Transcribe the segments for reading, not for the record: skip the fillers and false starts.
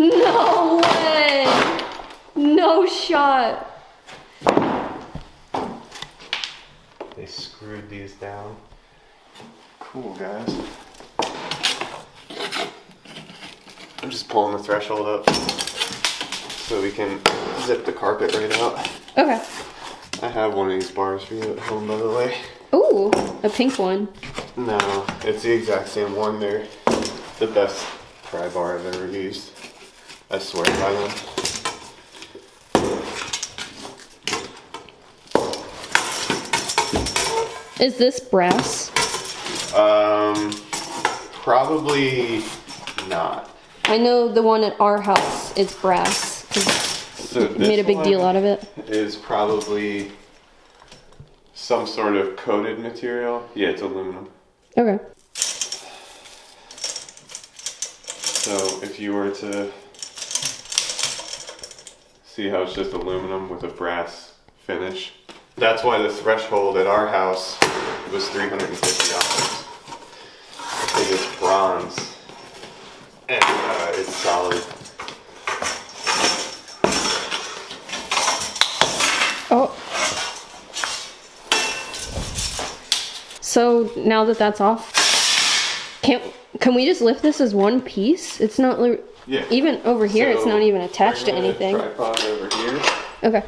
No way! No shot! They screwed these down. Cool, guys. I'm just pulling the threshold up so we can zip the carpet right out. Okay. I have one of these bars for you at home, by the way. Ooh, a pink one. No, it's the exact same one. They're the best pry bar I've ever used. I swear by them. Is this brass? Probably not. I know the one at our house is brass. So We made a big deal out of it. Is probably some sort of coated material. Yeah, it's aluminum. Okay. So if you were to see how it's just aluminum with a brass finish, that's why the threshold at our house was $350. It's bronze and it's solid. Oh. So now that that's off, can we just lift this as one piece? It's not Yeah. even over here. So it's not even attached to anything. Tripod over here. Okay.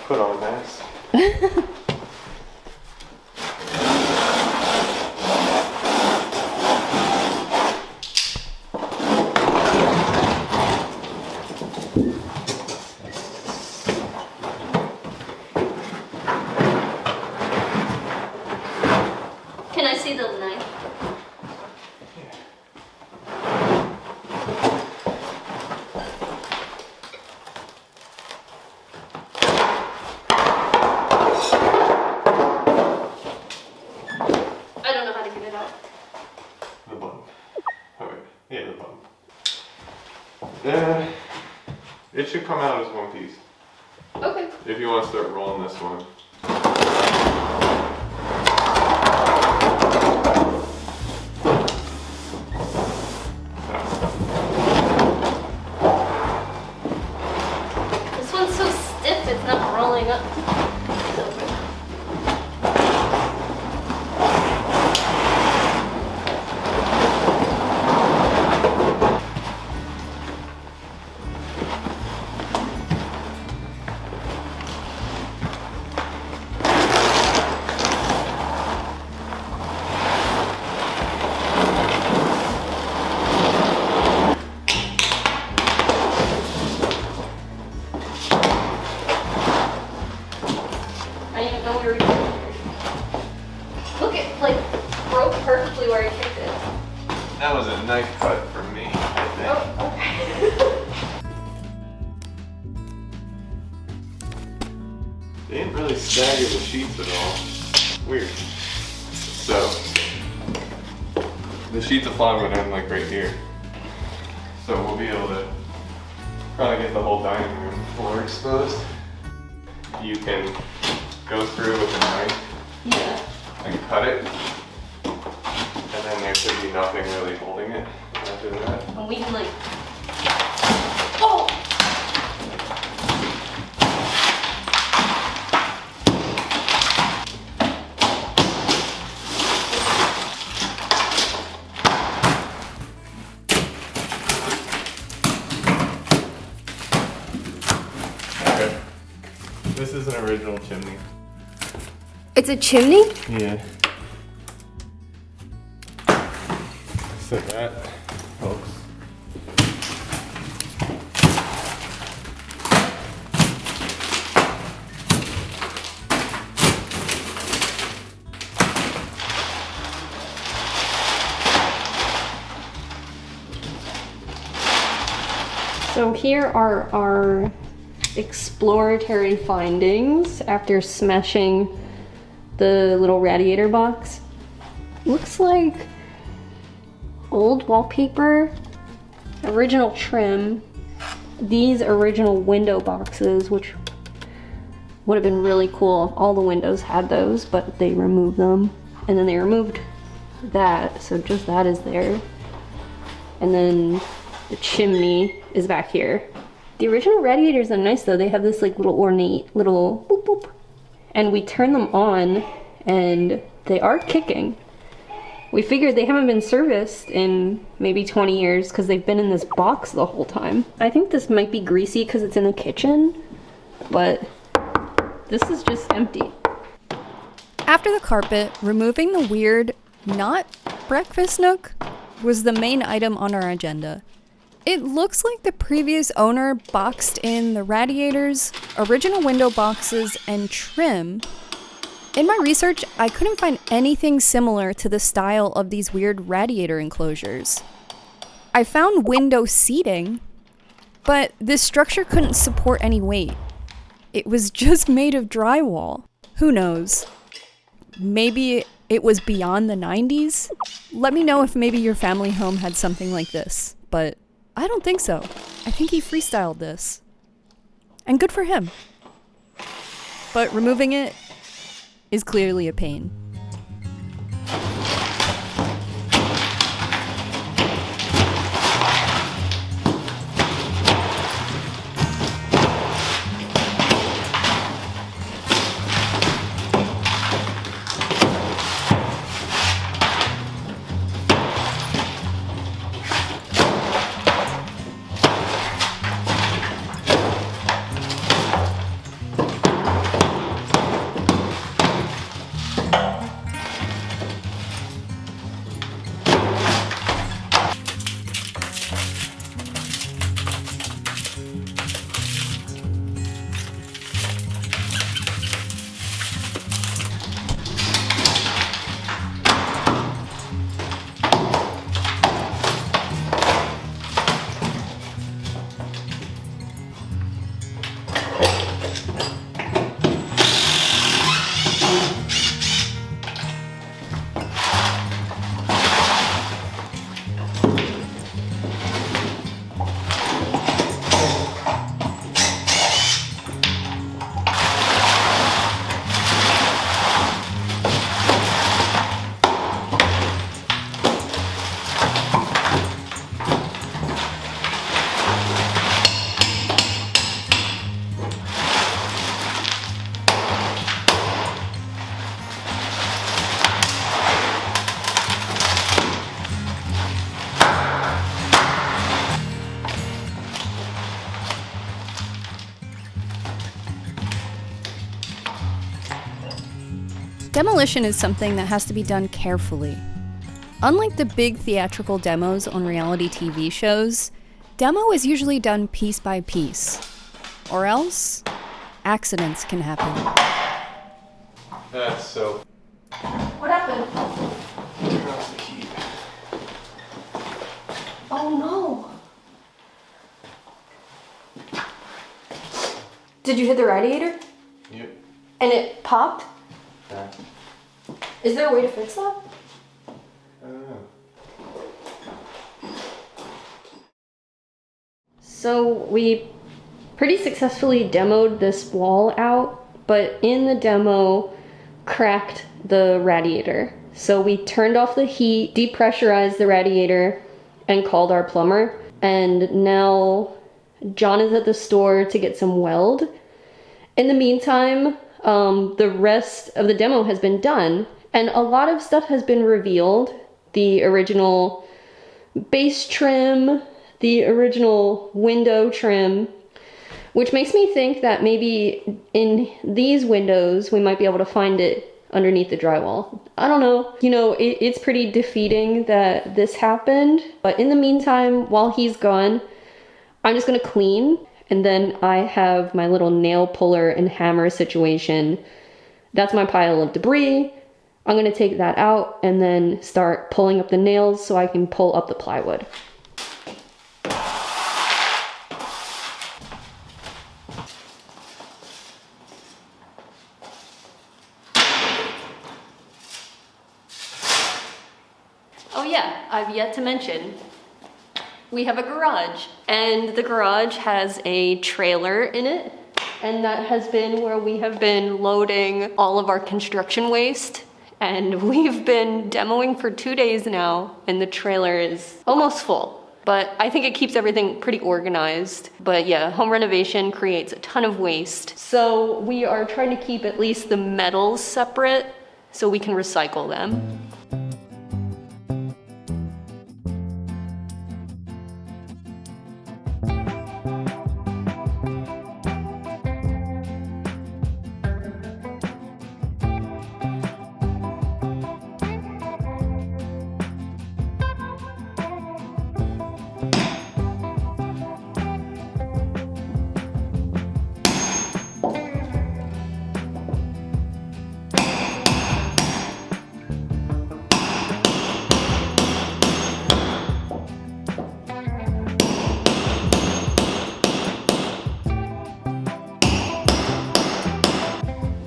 Put on this. Can I see the knife? I don't know how to get it out. The button. Oh wait, yeah, the button. It should come out as one piece. Okay. If you want to start rolling this one. This one's so stiff, it's not rolling up. I didn't know we were doing it. Look, it like broke perfectly where I kicked it. That was a knife cut for me, I think. Oh, okay. They didn't really stagger the sheets at all. Weird. So, the sheets of plywood end like right here. So we'll be able to probably get the whole dining room floor exposed. You can go through with a knife Yeah. and cut it. And then there should be nothing really holding it after that. And we can like. Oh! Okay. This is an original chimney. It's a chimney? Yeah. So that helps. So here are our exploratory findings after smashing the little radiator box. Looks like old wallpaper, original trim, these original window boxes, which would have been really cool if all the windows had those, but they removed them. And then they removed that, so just that is there. And then The chimney is back here. The original radiators are nice though. They have this like little ornate little boop boop. And we turn them on and they are kicking. We figured they haven't been serviced in maybe 20 years because they've been in this box the whole time. I think this might be greasy because it's in the kitchen, but this is just empty. After the carpet, removing the weird, not breakfast nook was the main item on our agenda. It looks like the previous owner boxed in the radiators, original window boxes, and trim. In my research, I couldn't find anything similar to the style of these weird radiator enclosures. I found window seating, but this structure couldn't support any weight. It was just made of drywall. Who knows? Maybe it was beyond the 90s? Let me know if maybe your family home had something like this, but I don't think so. I think he freestyled this. And good for him. But removing it is clearly a pain. Demolition is something that has to be done carefully. Unlike the big theatrical demos on reality TV shows, demo is usually done piece by piece. Or else, accidents can happen. That's so. What happened? Turn off the heat. Oh no. Did you hit the radiator? Yep. And it popped? Yeah. Is there a way to fix that? I don't know. So we pretty successfully demoed this wall out, but in the demo cracked the radiator. So we turned off the heat, depressurized the radiator, and called our plumber. And now John is at the store to get some weld. In the meantime, the rest of the demo has been done, and a lot of stuff has been revealed. The original base trim, the original window trim, which makes me think that maybe in these windows we might be able to find it underneath the drywall. I don't know. You know, it's pretty defeating that this happened, but in the meantime, while he's gone, I'm just gonna clean. And then I have my little nail puller and hammer situation. That's my pile of debris. I'm gonna take that out and then start pulling up the nails so I can pull up the plywood. Oh yeah, I've yet to mention, we have a garage, and the garage has a trailer in it, and that has been where we have been loading all of our construction waste, and we've been demoing for 2 days now, and the trailer is almost full. But I think it keeps everything pretty organized. But yeah, home renovation creates a ton of waste. So we are trying to keep at least the metals separate so we can recycle them.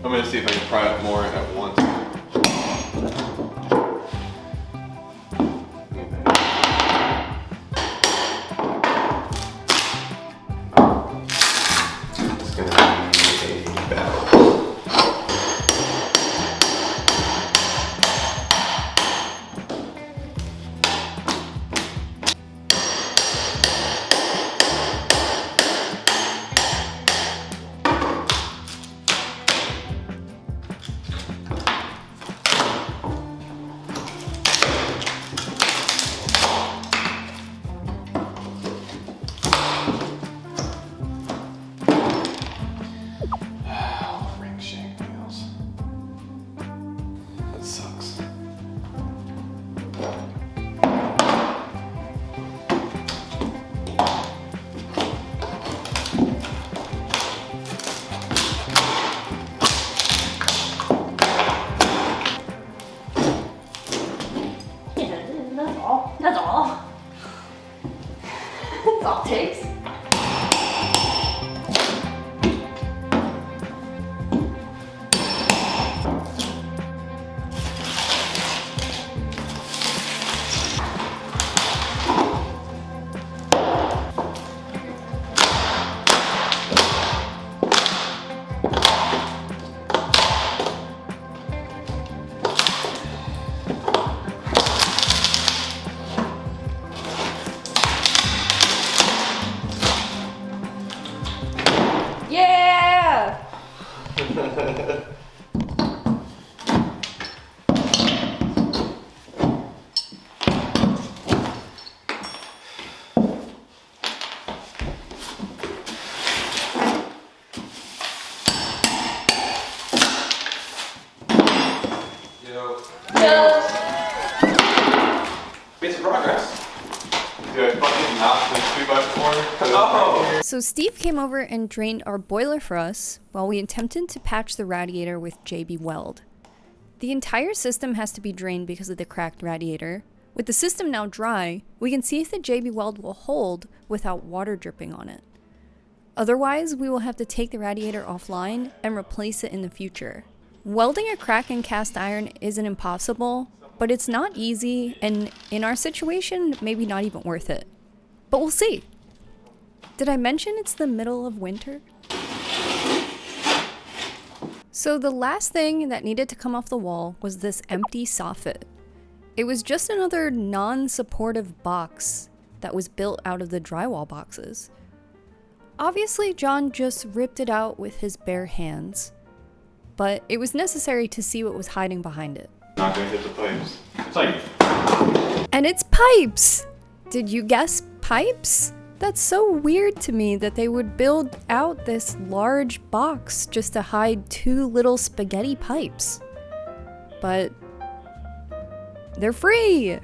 I'm gonna see if I can pry up more at once. It's gonna be a battle. Ring shank nails. That sucks. That's all. That's all. That's all it takes. Yeah! Made some progress. Dude, I fucking knocked this 2x4. Oh! So Steve came over and drained our boiler for us while we attempted to patch the radiator with JB Weld. The entire system has to be drained because of the cracked radiator. With the system now dry, we can see if the JB Weld will hold without water dripping on it. Otherwise, we will have to take the radiator offline and replace it in the future. Welding a crack in cast iron isn't impossible, but it's not easy, and in our situation, maybe not even worth it. But we'll see. Did I mention it's the middle of winter? So the last thing that needed to come off the wall was this empty soffit. It was just another non-supportive box that was built out of the drywall boxes. Obviously, John just ripped it out with his bare hands, but it was necessary to see what was hiding behind it. Not gonna hit the pipes. It's like... And it's pipes! Did you guess pipes? That's so weird to me that they would build out this large box just to hide two little spaghetti pipes. But they're free!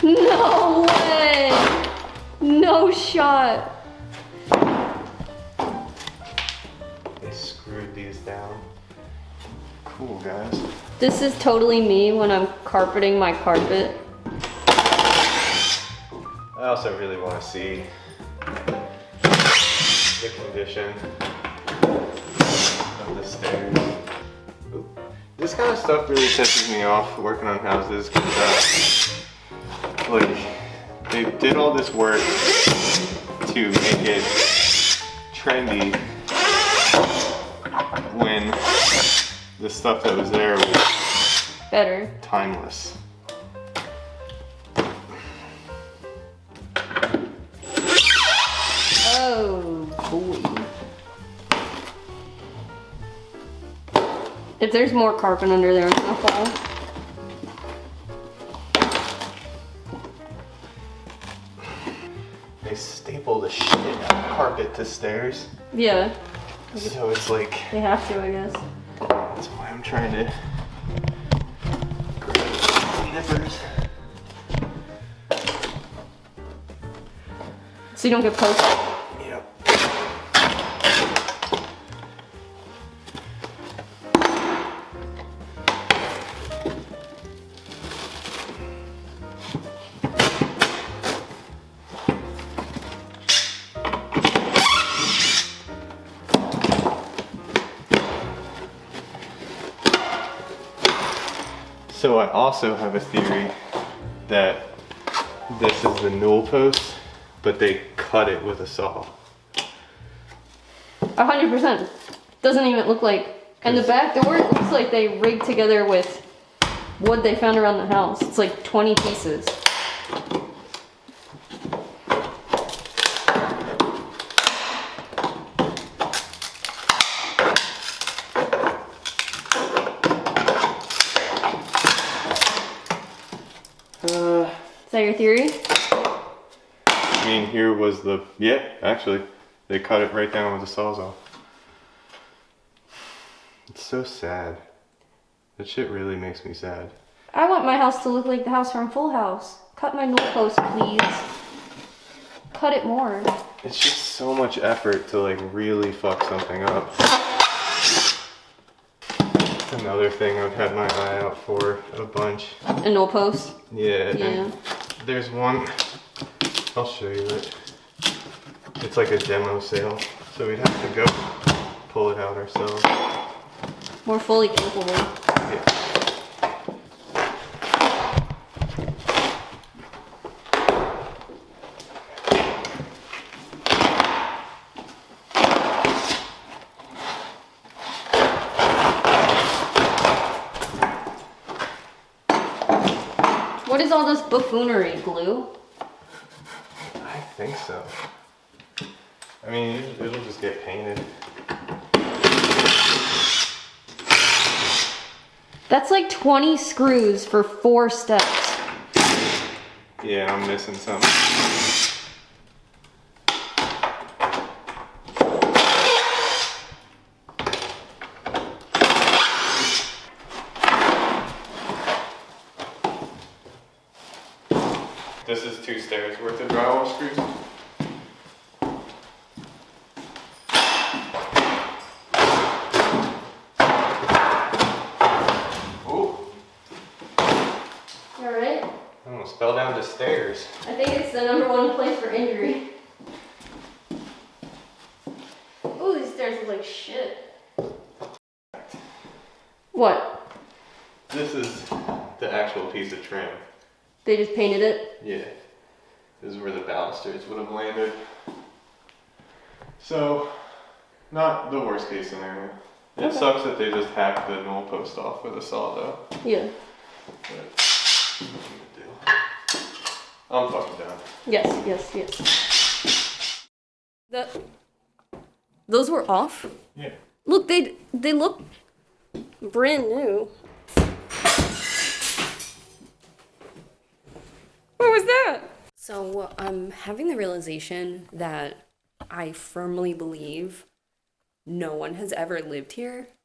No way! No shot! They screwed these down. Cool, guys. This is totally me when I'm carpeting my carpet. I also really want to see the condition of the stairs. Ooh. This kind of stuff really pisses me off working on houses because like they did all this work to make it trendy when the stuff that was there was Better. timeless. Oh boy. If there's more carpet under there, it's gonna fall. They staple the shit out of carpet to stairs. Yeah, So it's like, they have to, I guess. that's why I'm trying to grab nippers. So you don't get poked. Yep. So I also have a theory that this is the newel post, but they cut it with a saw. 100%. Doesn't even look like. And the back door, it looks like they rigged together with wood they found around the house. It's like 20 pieces. Is that your theory? I mean, here was the, yeah, actually, they cut it right down with the sawzall. It's so sad. That shit really makes me sad. I want my house to look like the house from Full House. Cut my newel post, please. Cut it more. It's just so much effort to like really fuck something up. Another thing I've had my eye out for a bunch. A newel post? Yeah. Yeah. And there's one, I'll show you it. It's like a demo sale, so we'd have to go pull it out ourselves. More fully capable. Yeah. What is all this buffoonery, glue? I think so. I mean, it'll just get painted. That's like 20 screws for 4 steps. Yeah, I'm missing something. This is 2 stairs worth of drywall screws. Ooh, You alright? I almost fell down the stairs. I think it's the #1 place for injury. Ooh, these stairs look like shit. What? This is the actual piece of trim. They just painted it? Yeah. This is where the balusters would have landed. So, not the worst case scenario. It Okay. sucks that they just hacked the newel post off with a saw though. Yeah. But, what can you do? I'm fucking done. Yes, yes, yes. Those were off? Yeah. Look, they look brand new. What was that? So I'm having the realization that I firmly believe no one has ever lived here